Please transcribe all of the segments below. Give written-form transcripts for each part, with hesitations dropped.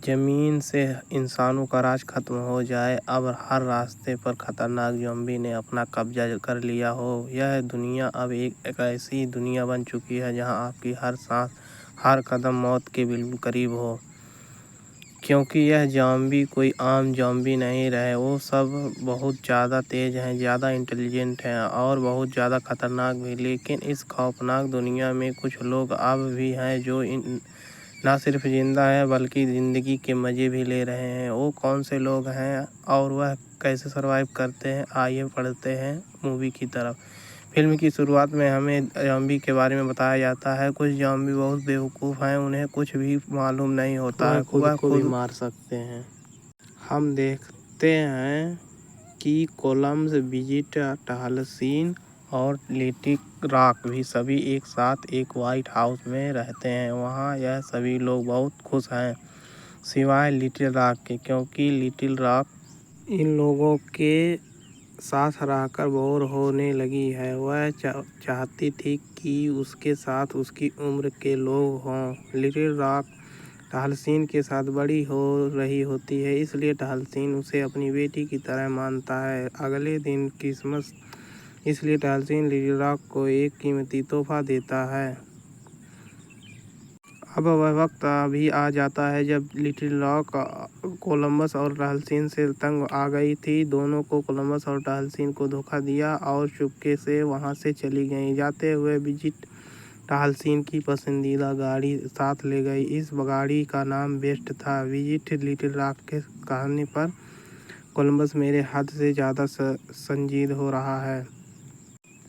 ज़मीन से इंसानों का राज खत्म हो जाए, अब हर रास्ते पर खतरनाक ज़ॉम्बी ने अपना कब्जा कर लिया हो। यह दुनिया अब एक ऐसी दुनिया बन चुकी है जहां आपकी हर सांस, हर कदम मौत के बिल्कुल करीब हो। क्योंकि यह ज़ॉम्बी कोई आम ज़ॉम्बी नहीं रहे, वो सब बहुत ज़्यादा तेज़ हैं, ज़्यादा इंटेलिजेंट हैं और बहुत ज़्यादा खतरनाक भी। लेकिन इस खौफनाक दुनिया में कुछ लोग अब भी हैं जो ना सिर्फ जिंदा है बल्कि ज़िंदगी के मज़े भी ले रहे हैं। वो कौन से लोग हैं और वह कैसे सरवाइव करते हैं, आइए बढ़ते हैं मूवी की तरफ। फिल्म की शुरुआत में हमें ज़ॉम्बी के बारे में बताया जाता है। कुछ ज़ॉम्बी बहुत बेवकूफ़ हैं, उन्हें कुछ भी मालूम नहीं होता है, वह खुद भी मार सकते हैं। हम देखते हैं कि कोलंबस, ब्रिजिट, टहलसीन और लिटिल रॉक भी सभी एक साथ एक वाइट हाउस में रहते हैं। वहाँ यह सभी लोग बहुत खुश हैं, सिवाय लिटिल रॉक के, क्योंकि लिटिल रॉक इन लोगों के साथ रहकर बोर होने लगी है। वह चाहती थी कि उसके साथ उसकी उम्र के लोग हों। लिटिल रॉक टहलसीन के साथ बड़ी हो रही होती है, इसलिए टहलसीन उसे अपनी बेटी की तरह मानता है। अगले दिन क्रिसमस, इसलिए टहलसीन लिटिल रॉक को एक कीमती तोहफा देता है। अब वह वक्त अभी आ जाता है जब लिटिल रॉक कोलंबस और टहलसीन से तंग आ गई थी। दोनों को कोलंबस और टहलसीन को धोखा दिया और चुपके से वहाँ से चली गई। जाते हुए ब्रिजिट टहलसीन की पसंदीदा गाड़ी साथ ले गई। इस गाड़ी का नाम बेस्ट था। ब्रिजिट लिटिल रॉक के कहने पर, कोलंबस मेरे हद से ज़्यादा संजीदा हो रहा है।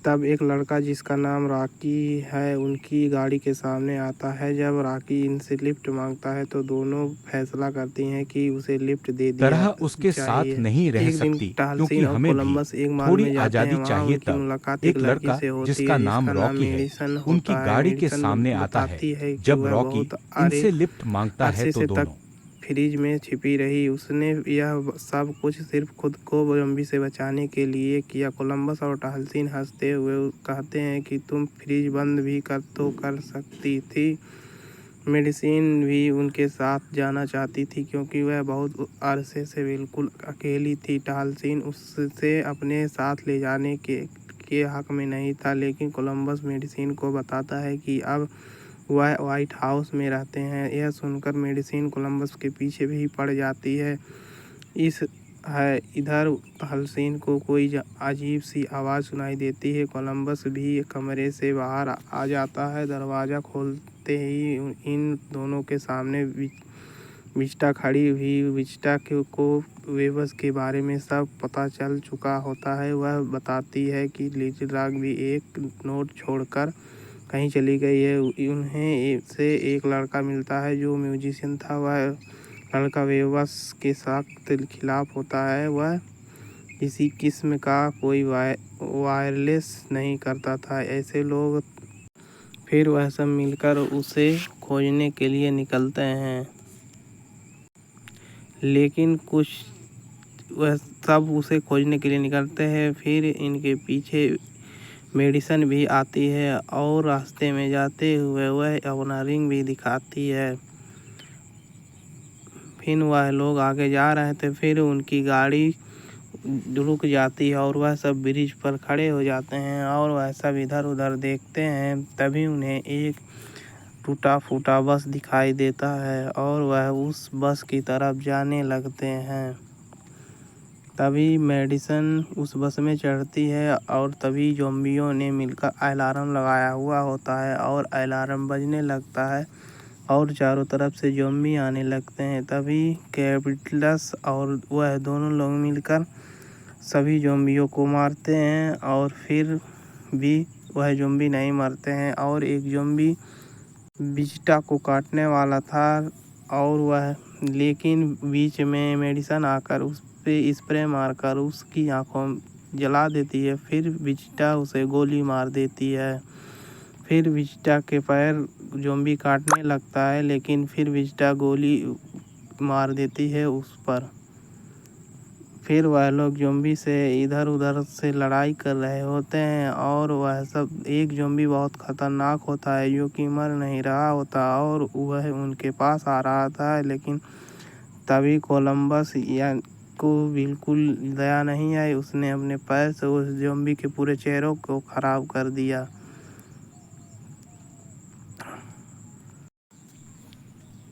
तब एक लड़का जिसका नाम रॉकी है उनकी गाड़ी के सामने आता है। जब रॉकी इनसे लिफ्ट मांगता है तो दोनों फैसला करती हैं कि उसे लिफ्ट दे दिया तरह उसके साथ चाहिए। नहीं रह एक दिन सकती, क्योंकि टहलसीन और हमें भी कोलंबस एक मॉल थोड़ी में जाते हैं। आज़ादी वहाँ चाहिए। उनकी तब मुलाकात एक एक लड़की लड़का से होती जिसका है नाम जिसका नाम रॉकी है मेडिसन उनकी होता है। गाड़ी के मेडिसन सामने आता है। बताती है कि जब वह रॉकी बहुत इनसे लिफ्ट मांगता है अरसे तो से तक दोनों फ्रिज में छिपी रही। उसने यह सब कुछ सिर्फ खुद को ज़ॉम्बी से बचाने के लिए किया। कोलंबस और टहलसीन हंसते हुए कहते हैं कि तुम फ्रिज बंद भी कर सकती थी। मेडिसिन भी उनके साथ जाना चाहती थी क्योंकि वह बहुत अरसे से बिल्कुल अकेली थी। टहलसीन उससे अपने साथ ले जाने के हक में नहीं था, लेकिन कोलंबस मेडिसिन को बताता है कि अब वह व्हाइट हाउस में रहते हैं। यह सुनकर मेडिसिन कोलंबस के पीछे भी पड़ जाती है। इधर टहलसीन को कोई अजीब सी आवाज़ सुनाई देती है। कोलंबस भी कमरे से बाहर आ जाता है। दरवाज़ा खोलते ही इन दोनों के सामने विजिटा खड़ी हुई। विजिटा को वेबस के बारे में सब पता चल चुका होता है। वह बताती है कि लिटिल रॉक भी एक नोट छोड़कर कहीं चली गई है। उन्हें से एक लड़का मिलता है जो म्यूजिशियन था। वह लड़का वेबस के सख्त खिलाफ होता है। वह किसी किस्म का कोई वायरलेस नहीं करता था। ऐसे लोग फिर वह सब मिलकर उसे खोजने के लिए निकलते हैं, लेकिन कुछ वह सब उसे खोजने के लिए निकलते हैं। फिर इनके पीछे मेडिसन भी आती है और रास्ते में जाते हुए वह अपना रिंग भी दिखाती है। फिर वह लोग आगे जा रहे थे, फिर उनकी गाड़ी रुक जाती है और वह सब ब्रिज पर खड़े हो जाते हैं और वह सब इधर उधर देखते हैं। तभी उन्हें एक टूटा फूटा बस दिखाई देता है और वह उस बस की तरफ जाने लगते हैं। तभी मेडिसन उस बस में चढ़ती है और तभी ज़ॉम्बियों ने मिलकर अलार्म लगाया हुआ होता है और अलार्म बजने लगता है और चारों तरफ से ज़ॉम्बी आने लगते हैं। तभी कैपिटलस और वह दोनों लोग मिलकर सभी ज़ॉम्बियों को मारते हैं और फिर भी वह ज़ॉम्बी नहीं मरते हैं और एक ज़ॉम्बी विजिटा को काटने वाला था और वह, लेकिन बीच में मेडिसन आकर उस पे स्प्रे मारकर उसकी आंखों जला देती है। फिर विजिटा उसे गोली मार देती है। फिर विजिटा के पैर ज़ॉम्बी काटने लगता है, लेकिन फिर विजिटा गोली मार देती है उस पर। फिर वह लोग ज़ॉम्बी से इधर उधर से लड़ाई कर रहे होते हैं और वह सब, एक ज़ॉम्बी बहुत ख़तरनाक होता है जो कि मर नहीं रहा होता और वह उनके पास आ रहा था, लेकिन तभी कोलंबस या को बिल्कुल दया नहीं आई। उसने अपने पैर से उस ज़ॉम्बी के पूरे चेहरों को खराब कर दिया।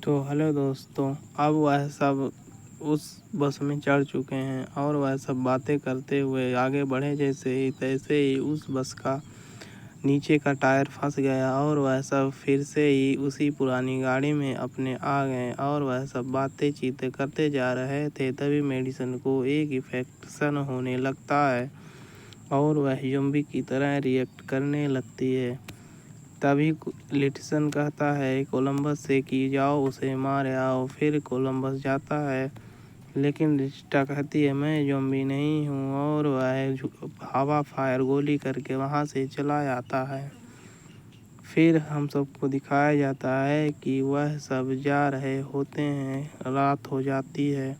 तो हेलो दोस्तों, अब वह सब उस बस में चढ़ चुके हैं और वह सब बातें करते हुए आगे बढ़े। जैसे ही तैसे ही उस बस का नीचे का टायर फंस गया और वह सब फिर से ही उसी पुरानी गाड़ी में अपने आ गए और वह सब बातें चीतें करते जा रहे थे। तभी मेडिसन को एक इन्फेक्शन होने लगता है और वह ज़ॉम्बी की तरह रिएक्ट करने लगती है। तभी लिटसन कहता है कोलंबस से कि जाओ उसे मार आओ। फिर कोलंबस जाता है, लेकिन रिस्टा कहती है मैं ज़ॉम्बी नहीं हूँ और वह हवा फायर गोली करके वहाँ से चला जाता है। फिर हम सबको दिखाया जाता है कि वह सब जा रहे होते हैं, रात हो जाती है।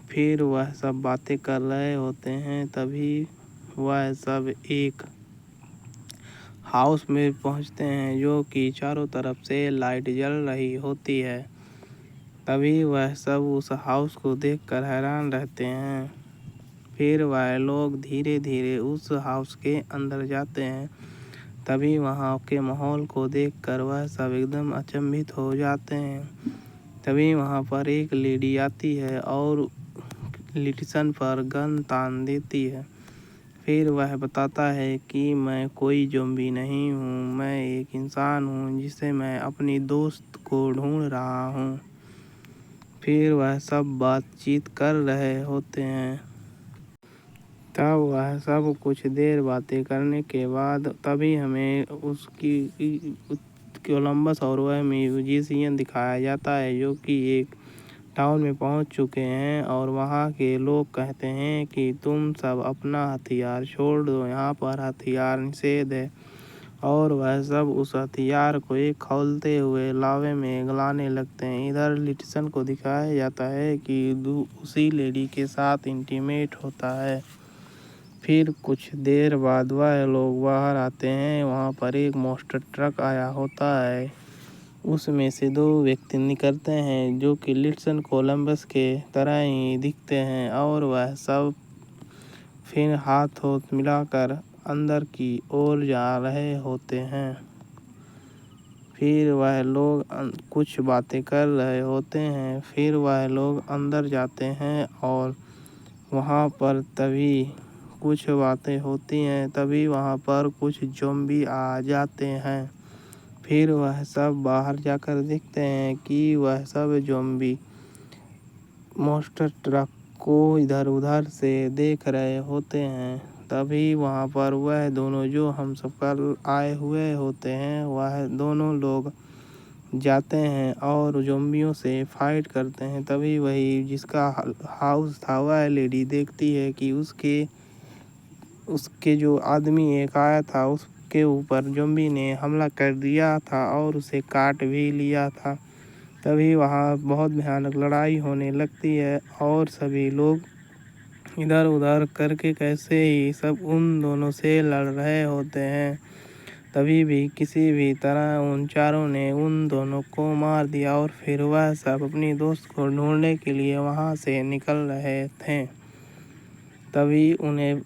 फिर वह सब बातें कर रहे होते हैं। तभी वह सब एक हाउस में पहुंचते हैं जो कि चारों तरफ से लाइट जल रही होती है। तभी वह सब उस हाउस को देखकर हैरान रहते हैं। फिर वह लोग धीरे धीरे उस हाउस के अंदर जाते हैं। तभी वहाँ के माहौल को देखकर वह सब एकदम अचंभित हो जाते हैं। तभी वहाँ पर एक लेडी आती है और लिटसन पर गन तान देती है। फिर वह बताता है कि मैं कोई ज़ॉम्बी नहीं हूँ, मैं एक इंसान हूँ जिसे मैं अपनी दोस्त को ढूंढ रहा हूँ। फिर वह सब बातचीत कर रहे होते हैं। तब वह सब कुछ देर बातें करने के बाद तभी हमें उसकी कोलंबस और वह म्यूजिशियन दिखाया जाता है जो कि एक टाउन में पहुंच चुके हैं और वहां के लोग कहते हैं कि तुम सब अपना हथियार छोड़ दो, यहाँ पर हथियार निषेध है। और वह सब उस हथियार को एक खोलते हुए लावे में गलाने लगते हैं। इधर लिटसन को दिखाया जाता है कि उसी लेडी के साथ इंटीमेट होता है। फिर कुछ देर बाद वह लोग बाहर आते हैं। वहाँ पर एक monster ट्रक आया होता है। उसमें से 2 व्यक्ति निकलते हैं जो कि लिटसन कोलंबस के तरह ही दिखते हैं और वह सब फिर हाथ मिलाकर अंदर की ओर जा रहे होते हैं। फिर वह लोग कुछ बातें कर रहे होते हैं। फिर वह लोग अंदर जाते हैं और वहाँ पर तभी कुछ बातें होती हैं। तभी वहाँ पर कुछ ज़ॉम्बी आ जाते हैं। फिर वह सब बाहर जाकर देखते हैं कि वह सब ज़ॉम्बी monster ट्रक को इधर उधर से देख रहे होते हैं। तभी वहाँ पर वह दोनों जो हम सब कल आए हुए होते हैं, वह दोनों लोग जाते हैं और ज़ॉम्बियों से फाइट करते हैं। तभी वही जिसका हाउस था वह लेडी देखती है कि उसके जो आदमी एक आया था उसके ऊपर ज़ॉम्बी ने हमला कर दिया था और उसे काट भी लिया था। तभी वहाँ बहुत भयानक लड़ाई होने लगती है और सभी लोग इधर उधर करके कैसे ही सब उन दोनों से लड़ रहे होते हैं। तभी भी किसी भी तरह उन चारों ने उन दोनों को मार दिया और फिर वह सब अपनी दोस्त को ढूंढने के लिए वहाँ से निकल रहे थे। तभी उन्हें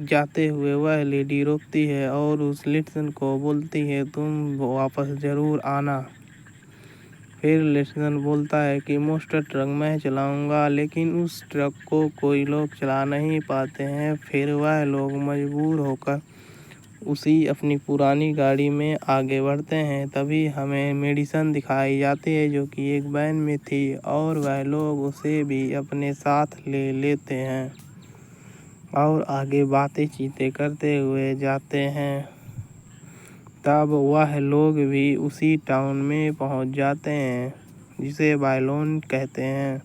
जाते हुए वह लेडी रोकती है और उस लिटसन को बोलती है तुम वापस ज़रूर आना। फिर लिटसन बोलता है कि monster ट्रक मैं चलाऊँगा, लेकिन उस ट्रक को कोई लोग चला नहीं पाते हैं। फिर वह लोग मजबूर होकर उसी अपनी पुरानी गाड़ी में आगे बढ़ते हैं। तभी हमें मेडिसन दिखाई जाती है जो कि एक वैन में थी और वह लोग उसे भी अपने साथ ले लेते हैं और आगे बातें चीतें करते हुए जाते हैं। तब वह लोग भी उसी टाउन में पहुंच जाते हैं जिसे बायलोन कहते हैं।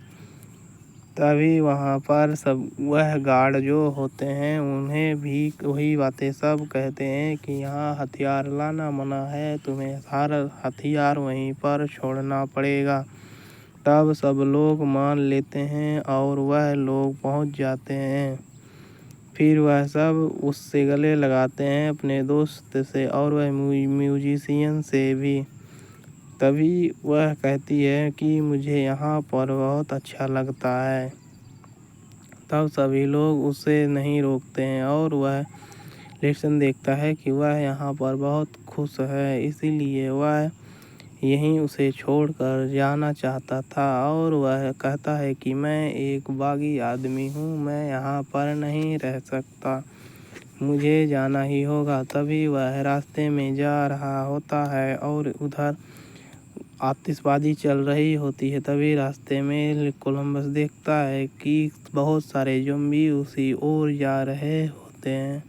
तभी वहाँ पर सब वह गार्ड जो होते हैं उन्हें भी वही बातें सब कहते हैं कि यहाँ हथियार लाना मना है, तुम्हें सारा हथियार वहीं पर छोड़ना पड़ेगा। तब सब लोग मान लेते हैं और वह लोग पहुँच जाते हैं। फिर वह सब उससे गले लगाते हैं अपने दोस्त से और वह म्यूजिशियन से भी। तभी वह कहती है कि मुझे यहाँ पर बहुत अच्छा लगता है। तब सभी लोग उसे नहीं रोकते हैं और वह लेसन देखता है कि वह यहाँ पर बहुत खुश है, इसीलिए वह यहीं उसे छोड़कर जाना चाहता था। और वह कहता है कि मैं एक बागी आदमी हूँ, मैं यहाँ पर नहीं रह सकता, मुझे जाना ही होगा। तभी वह रास्ते में जा रहा होता है और उधर आतिशबाजी चल रही होती है। तभी रास्ते में कोलंबस देखता है कि बहुत सारे ज़ॉम्बी उसी ओर जा रहे होते हैं।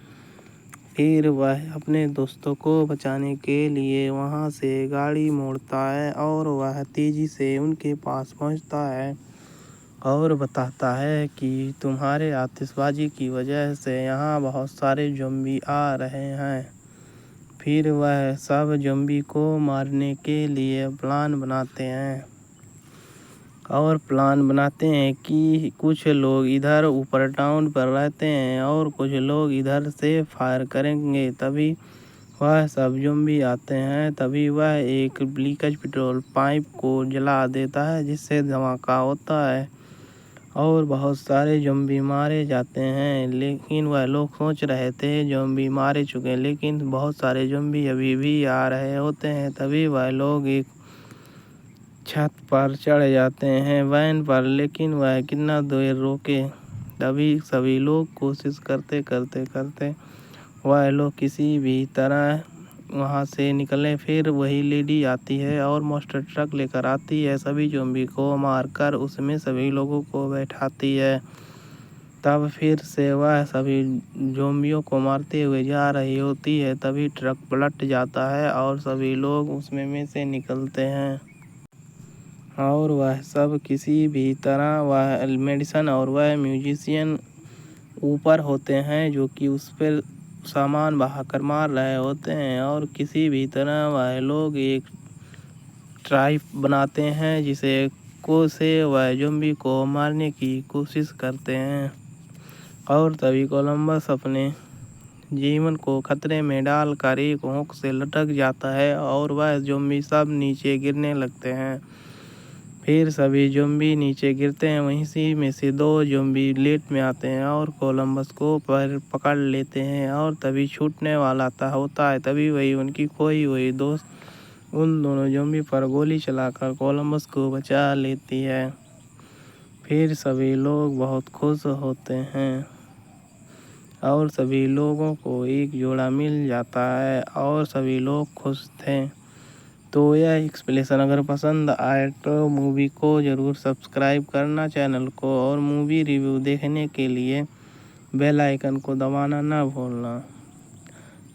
फिर वह अपने दोस्तों को बचाने के लिए वहाँ से गाड़ी मोड़ता है और वह तेज़ी से उनके पास पहुँचता है और बताता है कि तुम्हारे आतिशबाजी की वजह से यहाँ बहुत सारे ज़ॉम्बी आ रहे हैं। फिर वह सब ज़ॉम्बी को मारने के लिए प्लान बनाते हैं और प्लान बनाते हैं कि कुछ लोग इधर ऊपर टाउन पर रहते हैं और कुछ लोग इधर से फायर करेंगे। तभी वह सब ज़ॉम्बी आते हैं। तभी वह एक लीकेज पेट्रोल पाइप को जला देता है जिससे धमाका होता है और बहुत सारे ज़ॉम्बी मारे जाते हैं। लेकिन वह लोग सोच रहे थे ज़ॉम्बी मारे चुके हैं, लेकिन बहुत सारे ज़ॉम्बी अभी भी आ रहे होते हैं। तभी वह लोग एक छत पर चढ़ जाते हैं वैन पर, लेकिन वह कितना देर रोके। तभी सभी लोग कोशिश करते वह लोग किसी भी तरह वहाँ से निकले। फिर वही लेडी आती है और monster ट्रक लेकर आती है, सभी ज़ॉम्बी को मारकर उसमें सभी लोगों को बैठाती है। तब फिर से वह सभी ज़ॉम्बियों को मारते हुए जा रही होती है। तभी ट्रक पलट जाता है और सभी लोग उसमें से निकलते हैं और वह सब किसी भी तरह वह मेडिसन और वह म्यूजिशियन ऊपर होते हैं जो कि उस पर सामान बहाकर मार रहे होते हैं। और किसी भी तरह वह लोग एक ट्राइब बनाते हैं जिसे से वह ज़ॉम्बी को मारने की कोशिश करते हैं। और तभी कोलंबस अपने जीवन को खतरे में डालकर एक हुक से लटक जाता है और वह ज़ॉम्बी सब नीचे गिरने लगते हैं। फिर सभी ज़ॉम्बी नीचे गिरते हैं, वहीं में से 2 ज़ॉम्बी लेट में आते हैं और कोलंबस को पकड़ लेते हैं और तभी छूटने वाला होता है। तभी वही उनकी खोई हुई दोस्त उन दोनों ज़ॉम्बी पर गोली चलाकर कोलंबस को बचा लेती है। फिर सभी लोग बहुत खुश होते हैं और सभी लोगों को एक जोड़ा मिल जाता है और सभी लोग खुश थे। तो यह एक्सप्लेनेशन अगर पसंद आए तो मूवी को ज़रूर सब्सक्राइब करना चैनल को, और मूवी रिव्यू देखने के लिए बेल आइकन को दबाना ना भूलना।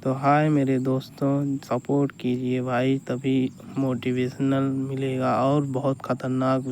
तो हाय मेरे दोस्तों, सपोर्ट कीजिए भाई, तभी मोटिवेशनल मिलेगा और बहुत ख़तरनाक